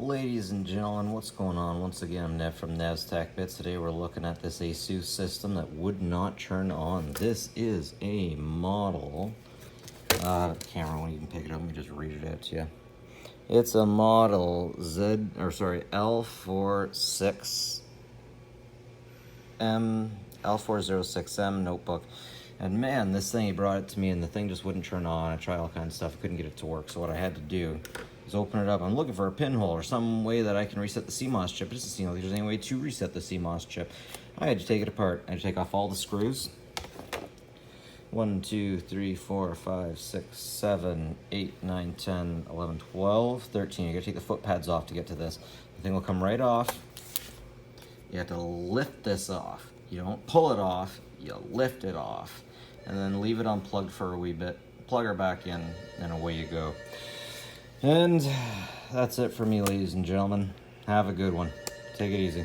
Ladies and gentlemen, what's going on? Once again, I'm Nev from Nev's Tech Bits. Today we're looking at this ASUS system that would not turn on. This is a model. Camera won't even pick it up. Let me just read it out to you. It's a model L406M notebook. And man, this thing, he brought it to me and the thing just wouldn't turn on. I tried all kinds of stuff, I couldn't get it to work. So what I had to do is open it up. I'm looking for a pinhole or some way that I can reset the CMOS chip. It doesn't seem like there's any way to reset the CMOS chip. I had to take it apart. I had to take off all the screws. 1, 2, 3, 4, 5, 6, 7, 8, 9, 10, 11, 12, 13. You gotta take the foot pads off to get to this. The thing will come right off. You have to lift this off. You don't pull it off, you lift it off. And then leave it unplugged for a wee bit. Plug her back in, and away you go. And that's it for me, ladies and gentlemen. Have a good one. Take it easy.